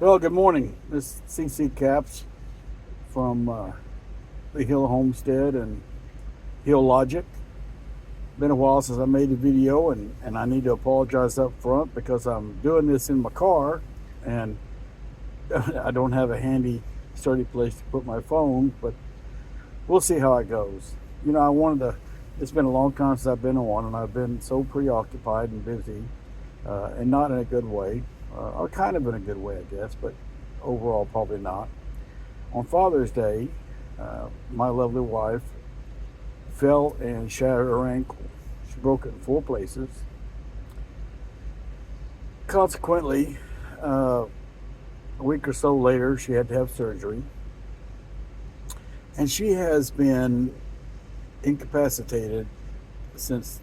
Well, good morning. This is CC Caps from the Hill Homestead and Hill Logic. Been a while since I made a video, and I need to apologize up front because I'm doing this in my car and I don't have a handy, sturdy place to put my phone, but we'll see how it goes. I wanted to, it's been a long time since I've been on one, and I've been so preoccupied and busy, and not in a good way, or kind of in a good way, I guess, but overall, probably not. On Father's Day, my lovely wife fell and shattered her ankle. She broke it in four places. Consequently, a week or so later, she had to have surgery. And she has been incapacitated since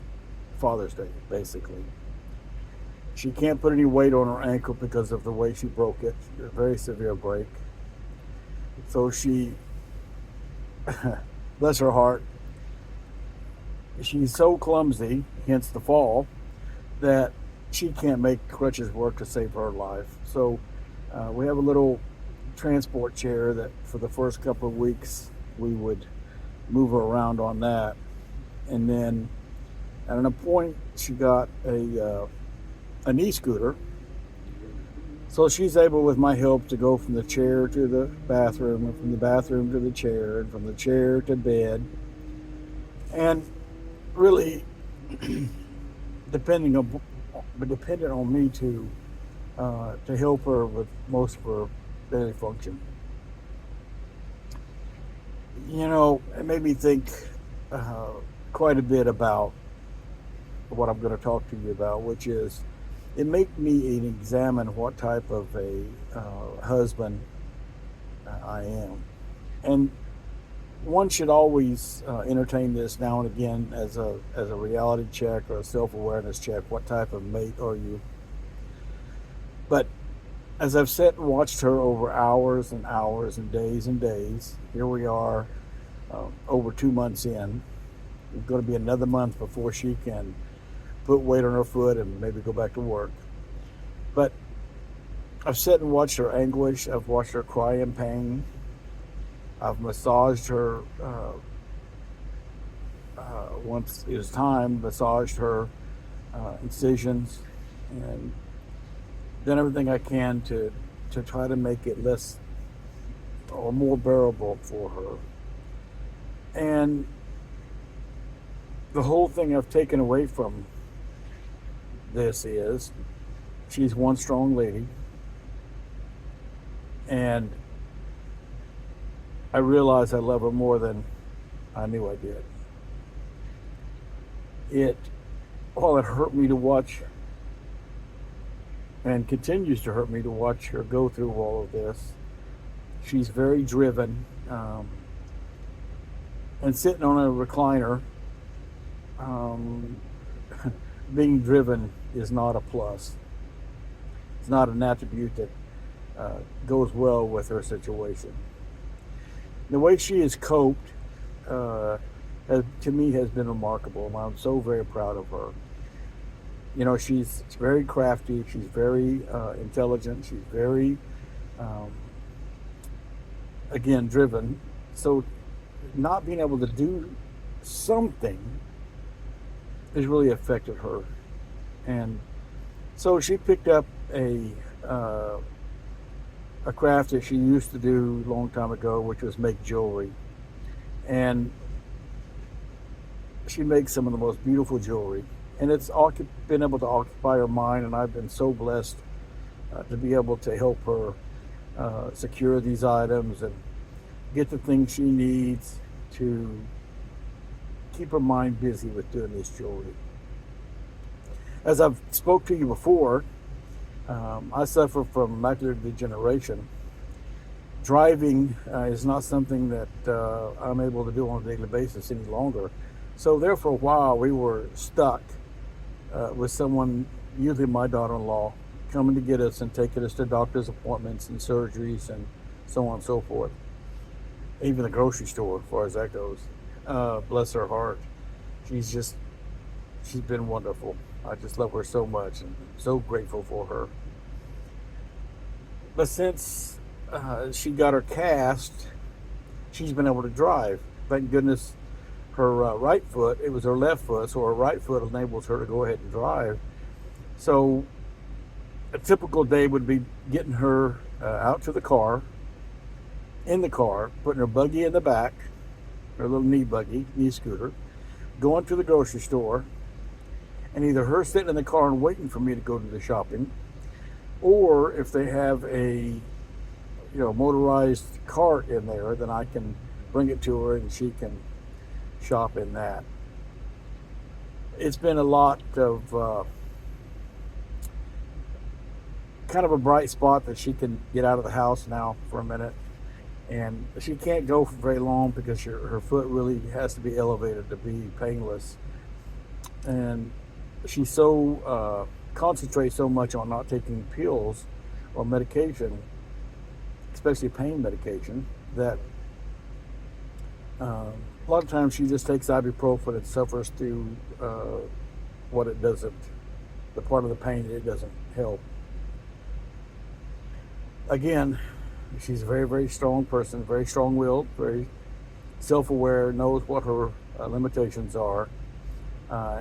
Father's Day, basically. She can't put any weight on her ankle because of the way she broke it. A very severe break. So she, bless her heart, she's so clumsy, hence the fall, that she can't make crutches work to save her life. So we have a little transport chair that for the first couple of weeks we would move her around on that. And then at an point, she got a knee scooter. So she's able, with my help, to go from the chair to the bathroom, and from the bathroom to the chair, and from the chair to bed. And really, depending on, dependent on me to help her with most of her daily function. It made me think uh, quite a bit about what I'm going to talk to you about, which is it made me examine what type of a husband I am. And one should always entertain this now and again as a reality check or a self awareness check. What type of mate are you? But as I've sat and watched her over hours and hours and days, here we are, over 2 months in. It's going to be another month before she can put weight on her foot and maybe go back to work. But I've sat and watched her anguish. I've watched her cry in pain. I've massaged her once it was time, massaged her incisions, and done everything I can to try to make it less or more bearable for her. And the whole thing I've taken away from this is she's one strong lady, and I realize I love her more than I knew I did. It, while it hurt me to watch and continues to hurt me to watch her go through all of this, she's very driven, and sitting on a recliner, um, being driven is not a plus. It's not an attribute that goes well with her situation. The way she has coped, to me, has been remarkable. I'm so very proud of her. She's very crafty. She's very intelligent. She's very, um, again, driven. So, not being able to do something has really affected her. And so she picked up a craft that she used to do a long time ago, which was make jewelry. And she makes some of the most beautiful jewelry. And it's been able to occupy her mind, and I've been so blessed to be able to help her secure these items and get the things she needs to keep her mind busy with doing this jewelry. As I've spoke to you before, I suffer from macular degeneration. Driving is not something that I'm able to do on a daily basis any longer. So there for a while we were stuck with someone, usually my daughter-in-law, coming to get us and taking us to doctor's appointments and surgeries and so on and so forth. Even the grocery store, as far as that goes. Bless her heart. She's just, she's been wonderful. I just love her so much and so grateful for her. But since she got her cast, she's been able to drive. Thank goodness her right foot, it was her left foot, so her right foot enables her to go ahead and drive. So a typical day would be getting her out to the car, in the car, putting her buggy in the back, her little knee scooter, going to the grocery store, and either her sitting in the car and waiting for me to go to the shopping, or if they have a motorized cart in there, then I can bring it to her and she can shop in that. It's been a lot of kind of a bright spot that she can get out of the house now for a minute, and she can't go for very long because her foot really has to be elevated to be painless, and she so concentrates so much on not taking pills or medication, especially pain medication, that a lot of times she just takes ibuprofen and suffers through what it doesn't, the part of the pain that it doesn't help. Again, she's a very, very strong person, very strong-willed, very self-aware, knows what her limitations are.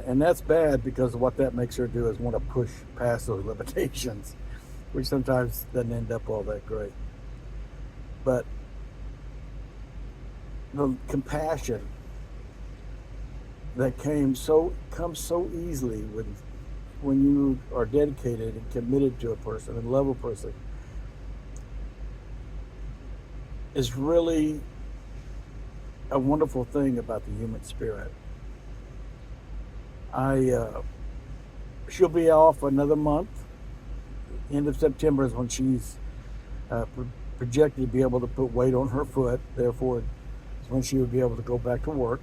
And that's bad because what that makes her do is want to push past those limitations, which sometimes doesn't end up all that great. But the compassion that comes so easily when you are dedicated and committed to a person and love a person is really a wonderful thing about the human spirit. She'll be off another month. End of September is when she's projected to be able to put weight on her foot. Therefore, it's when she would be able to go back to work.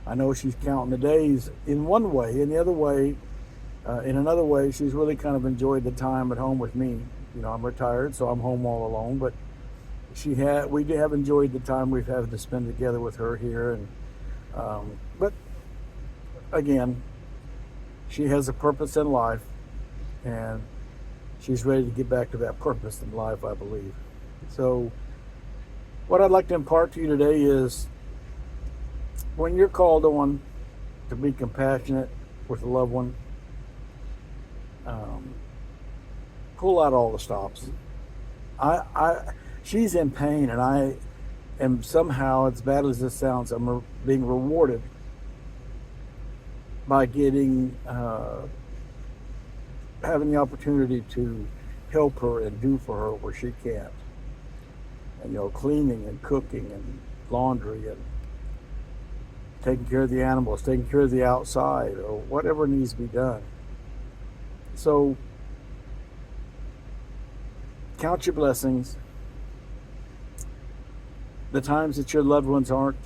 I know she's counting the days in one way. In another way, she's really kind of enjoyed the time at home with me. I'm retired, so I'm home all alone. But we have enjoyed the time we've had to spend together with her here. And but again, she has a purpose in life, and she's ready to get back to that purpose in life, I believe. So what I'd like to impart to you today is, when you're called on to be compassionate with a loved one, pull out all the stops. She's in pain, and I am somehow, as bad as this sounds, I'm being rewarded by getting having the opportunity to help her and do for her where she can't. And cleaning and cooking and laundry and taking care of the animals, taking care of the outside, or whatever needs to be done. So count your blessings. The times that your loved ones aren't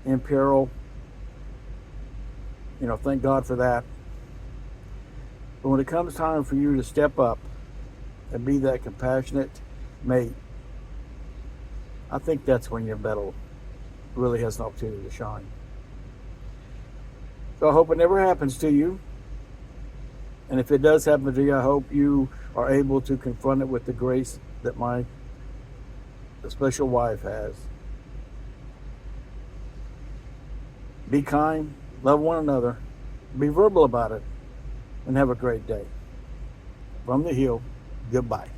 in peril, thank God for that. But when it comes time for you to step up and be that compassionate mate, I think that's when your medal really has an opportunity to shine. So I hope it never happens to you. And if it does happen to you, I hope you are able to confront it with the grace that my special wife has. Be kind, love one another, be verbal about it, and have a great day. From the Hill, goodbye.